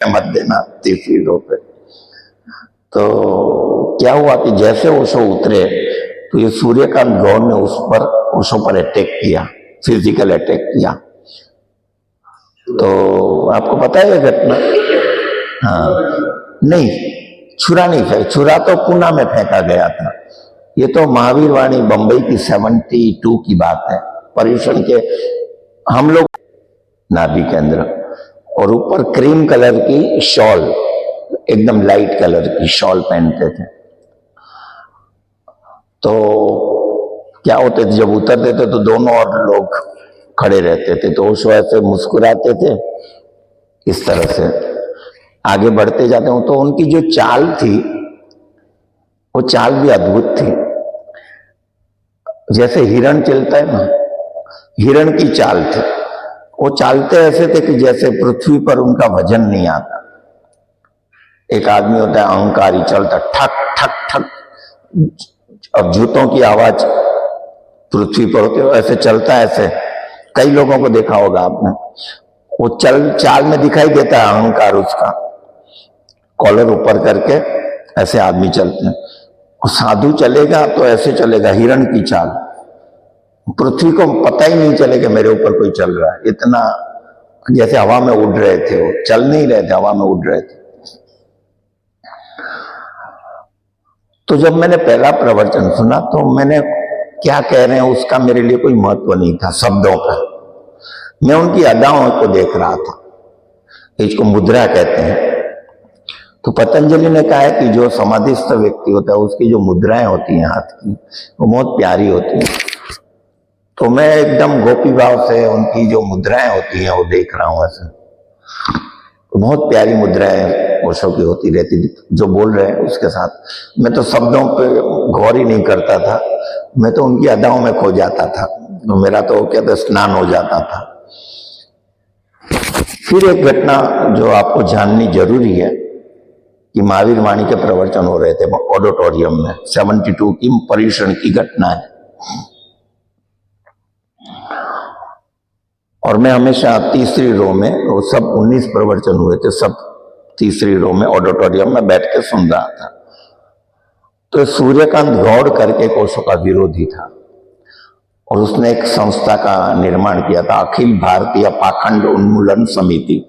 मत देना तीसरी रो पे। तो क्या हुआ कि जैसे ओशो उतरे तो ये सूर्यकांत गौड़ ने ओशो पर अटैक किया, फिजिकल अटैक किया। तो आपको पता है ये घटना? हाँ, नहीं, छुरा नहीं फेंका, छुरा तो पूना में फेंका गया था। ये तो महावीर वाणी बंबई की 72 की बात है। पर्यूषण के हम लोग नाभि केंद्र और ऊपर क्रीम कलर की शॉल, एकदम लाइट कलर की शॉल पहनते थे। तो क्या होते थे, जब उतरते थे तो दोनों और लोग खड़े रहते थे, तो ओशो ऐसे मुस्कुराते थे इस तरह से। आगे बढ़ते जाते हूं तो उनकी जो चाल थी वो चाल भी अद्भुत थी। जैसे हिरण चलता है ना, हिरण की चाल थी। वो चालते ऐसे थे कि जैसे पृथ्वी पर उनका वजन नहीं आता। एक आदमी होता है अहंकारी, चलता ठक ठक ठक, अब जूतों की आवाज पृथ्वी पर होती है, ऐसे चलता है ऐसे। कई लोगों को देखा होगा आपने, वो चाल में दिखाई देता है अहंकार उसका। कॉलर ऊपर करके ऐसे आदमी चलते हैं। साधु चलेगा तो ऐसे चलेगा, हिरण की चाल। पृथ्वी को पता ही नहीं चलेगा मेरे ऊपर कोई चल रहा है, इतना जैसे हवा में उड़ रहे थे। वो चल नहीं रहे थे, हवा में उड़ रहे थे। तो जब मैंने पहला प्रवचन सुना तो मैंने क्या कह रहे हैं उसका मेरे लिए कोई महत्व नहीं था, शब्दों का। मैं उनकी अदाओं को देख रहा था। इसको मुद्रा कहते हैं। तो पतंजलि ने कहा है कि जो समाधिस्थ व्यक्ति होता है उसकी जो मुद्राएं होती हैं हाथ की, वो बहुत प्यारी होती हैं। तो मैं एकदम गोपी भाव से उनकी जो मुद्राएं होती हैं वो देख रहा हूं ऐसे। तो बहुत प्यारी मुद्राएं ओशो की होती रहती थी, जो बोल रहे हैं उसके साथ। मैं तो शब्दों पे गौर ही नहीं करता था, मैं तो उनकी अदाओं में खो जाता था। तो मेरा तो कहते स्नान हो जाता था। फिर एक घटना जो आपको जाननी जरूरी है कि महावीर वाणी के प्रवचन हो रहे थे ऑडिटोरियम में, 72 की पर्यूषण की घटना है। और मैं हमेशा तीसरी रो में, वो सब 19 प्रवचन हुए थे, सब तीसरी रो में ऑडिटोरियम में बैठ के सुन रहा था। तो सूर्यकांत गौड़ करके ओशो का विरोधी था और उसने एक संस्था का निर्माण किया था, अखिल भारतीय पाखंड उन्मूलन समिति।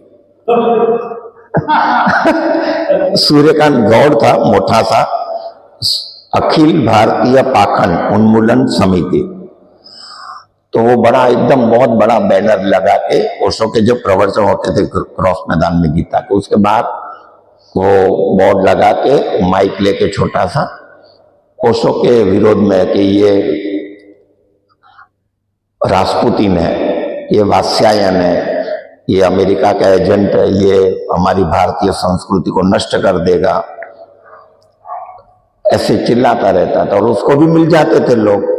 सूर्यकांत गौड़ था मोटा सा, अखिल भारतीय पाखंड उन्मूलन समिति। तो वो बड़ा एकदम बहुत बड़ा बैनर लगा के ओशो के जो प्रवचन होते थे क्रॉस मैदान में गीता के, उसके बाद वो बोर्ड लगा के माइक लेके छोटा सा ओशो के विरोध में कि ये रासपुतीन है, ये वात्स्यायन है, ये अमेरिका का एजेंट है, ये हमारी भारतीय संस्कृति को नष्ट कर देगा, ऐसे चिल्लाता रहता था। और उसको भी मिल जाते थे लोग,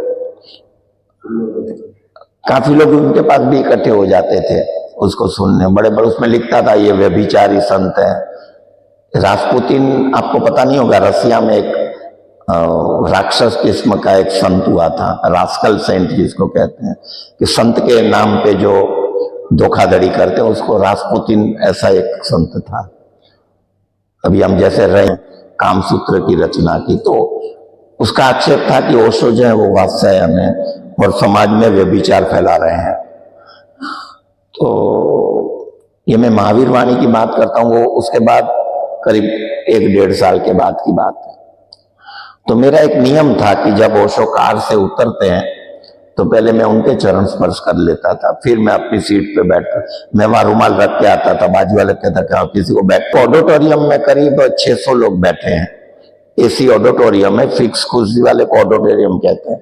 काफी लोग उनके पास भी इकट्ठे हो जाते थे उसको सुनने। बड़े बड़े उसमें लिखता था ये व्यभिचारी संत है। रासपुतीन आपको पता नहीं होगा, रसिया में एक राक्षस किस्म का एक संत हुआ था, रास्कल सेंट जिसको कहते हैं, कि संत के नाम पे जो धोखाधड़ी करते हैं उसको रासपुतीन, ऐसा एक संत था। अभी हम जैसे रहे कामसूत्र की रचना की, तो उसका आक्षेप था कि ओशो जो है वो वात्स्यायन है और समाज में व्यभिचार फैला रहे हैं। तो ये मैं महावीर वाणी की बात करता हूँ, वो उसके बाद करीब 1-1.5 साल के बाद की बात है। तो मेरा एक नियम था कि जब ओशो कार से उतरते हैं तो पहले मैं उनके चरण स्पर्श कर लेता था, फिर मैं अपनी सीट पे बैठता। मैं वहां रुमाल रख के आता था, बाजू वाले कहता था किसी को बैठ। ऑडिटोरियम में करीब 600 लोग बैठे हैं, एसी ऑडिटोरियम है, फिक्स कुर्सी वाले को ऑडिटोरियम कहते हैं।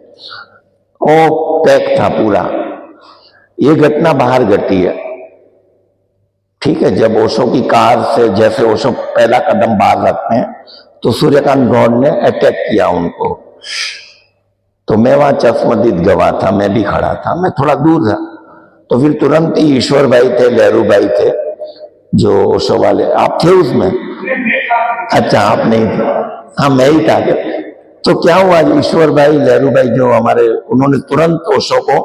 वो पैक था पूरा। ये घटना बाहर घटी है, ठीक है। जब ओशो की कार से जैसे ओशो पहला कदम बाहर रखते हैं तो सूर्यकांत गौड़ ने अटैक किया उनको। तो मैं वहां चश्मदीद गवाह था, मैं भी खड़ा था, मैं थोड़ा दूर था। तो फिर तुरंत ही ईश्वर भाई थे, लहरू भाई थे, जो ओशो वाले। आप थे उसमें? अच्छा, आप नहीं थे। हाँ, मैं ही था। तो क्या हुआ, ईश्वर भाई, लहरू भाई जो हमारे, उन्होंने तुरंत ओशो को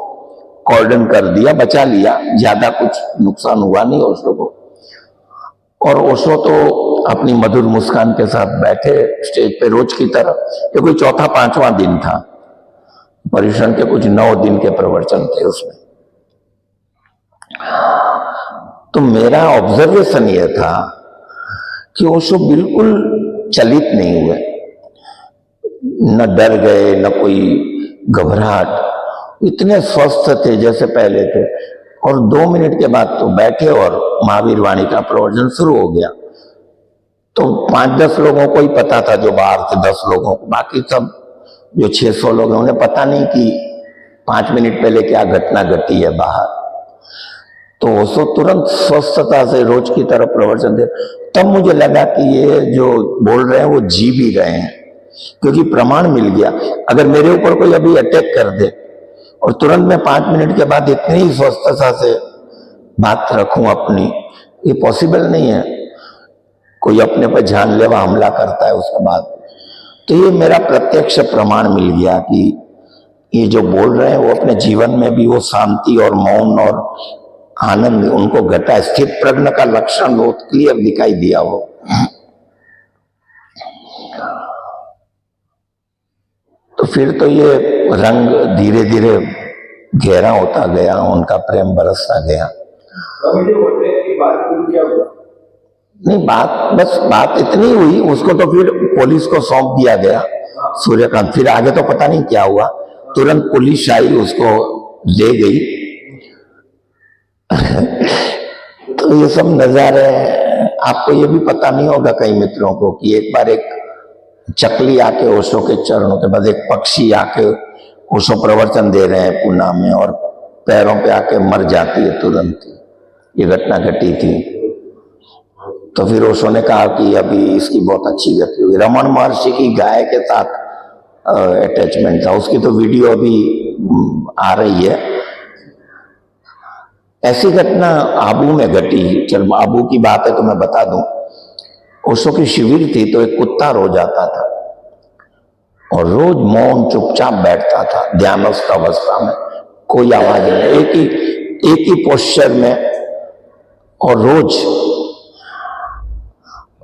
कॉर्डन कर दिया, बचा लिया, ज्यादा कुछ नुकसान हुआ नहीं ओशो को। और ओशो तो अपनी मधुर मुस्कान के साथ बैठे स्टेज पे रोज की तरह। ये कोई चौथा पांचवा दिन था, पर्यूषण के कुछ 9 दिन के प्रवचन थे उसमें। तो मेरा ऑब्जर्वेशन यह था कि ओशो बिल्कुल चलित नहीं हुए, न डर गए न कोई घबराहट, इतने स्वस्थ थे जैसे पहले थे। और 2 मिनट के बाद तो बैठे और महावीर वाणी का प्रवचन शुरू हो गया। तो 5-10 लोगों को ही पता था, जो बाहर थे 10 लोगों को, बाकी सब जो 600 लोग हैं उन्हें पता नहीं कि 5 मिनट पहले क्या घटना घटी है बाहर। तो ओशो तुरंत स्वस्थता से रोज की तरह प्रवचन दे। तब मुझे लगा कि ये जो बोल रहे हैं वो जी भी रहे हैं, क्योंकि प्रमाण मिल गया। अगर मेरे ऊपर कोई अभी अटैक कर दे और तुरंत मैं 5 मिनट के बाद इतनी ही स्वस्थता से बात रखूं अपनी, ये पॉसिबल नहीं है। कोई अपने पर जानलेवा हमला करता है उसके बाद। तो ये मेरा प्रत्यक्ष प्रमाण मिल गया कि ये जो बोल रहे हैं वो अपने जीवन में भी वो शांति और मौन और आनंद उनको घटा, स्थित प्रज्ञ का लक्षण बहुत क्लियर दिखाई दिया वो। तो फिर तो ये रंग धीरे धीरे गहरा होता गया, उनका प्रेम बरसता गया। नहीं, बात इतनी हुई, उसको तो फिर पुलिस को सौंप दिया गया, सूर्यकांत। फिर आगे तो पता नहीं क्या हुआ, तुरंत पुलिस आई उसको ले गई। तो ये सब नजारे, आपको ये भी पता नहीं होगा कई मित्रों को कि एक बार एक चकली आके ओशो के चरणों के बाद, एक पक्षी आके ओशो प्रवचन दे रहे हैं पुणे में और पैरों पे आके मर जाती है तुरंत। ये घटना घटी थी। तो फिर ओशो ने कहा कि अभी इसकी बहुत अच्छी गति हुई। रमन महर्षि की गाय के साथ अटैचमेंट था, उसकी तो वीडियो अभी आ रही है। ऐसी घटना आबू में घटी। चल आबू की बात है तो मैं बता दूं। ओशो की शिविर थी तो एक कुत्ता रोज आता था और रोज मौन चुपचाप बैठता था ध्यानस्थ अवस्था में, कोई आवाज नहीं, एक ही पोस्चर में। और रोज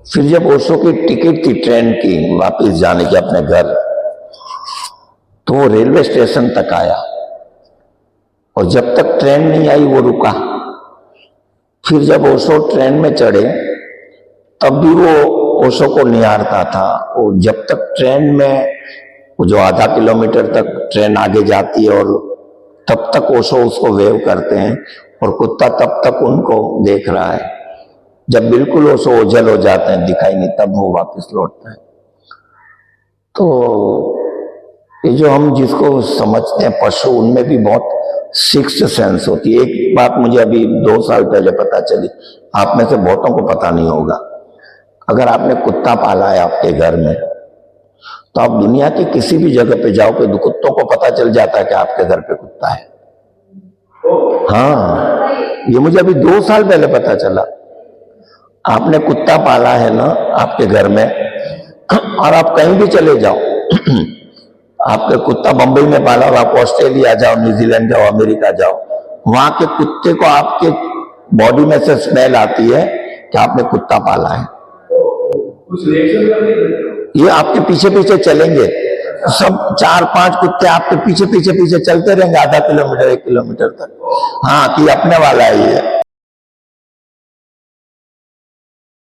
फिर जब ओशो की टिकट थी ट्रेन की वापस जाने की अपने घर, तो वो रेलवे स्टेशन तक आया और जब तक ट्रेन नहीं आई वो रुका। फिर जब ओशो ट्रेन में चढ़े तब भी वो ओशो को निहारता था। वो जब तक ट्रेन में, वो जो आधा किलोमीटर तक ट्रेन आगे जाती है, और तब तक ओशो उसको वेव करते हैं और कुत्ता तब तक उनको देख रहा है। जब बिल्कुल ओशो ओझल हो जाते हैं, दिखाई नहीं, तब वो वापस लौटता है। तो ये जो हम जिसको समझते हैं पशु, उनमें भी बहुत सिक्स्थ सेंस होती है। एक बात मुझे अभी 2 साल पहले पता चली, आप में से बहुतों को पता नहीं होगा। अगर आपने कुत्ता पाला है आपके घर में, तो आप दुनिया की किसी भी जगह पे जाओ कि कुत्तों को पता चल जाता है कि आपके घर पे कुत्ता है। हाँ, ये मुझे अभी 2 साल पहले पता चला। आपने कुत्ता पाला है ना आपके घर में, और आप कहीं भी चले जाओ, आपके कुत्ता बंबई में पाला और आप ऑस्ट्रेलिया जाओ, न्यूजीलैंड जाओ, अमेरिका जाओ, वहां के कुत्ते को आपके बॉडी में से स्मेल आती है कि आपने कुत्ता पाला है। ये आपके पीछे पीछे चलेंगे, सब 4-5 कुत्ते आपके पीछे पीछे चलते रहेंगे, आधा किलोमीटर 1 किलोमीटर तक। हाँ, कि अपने वाला है ये।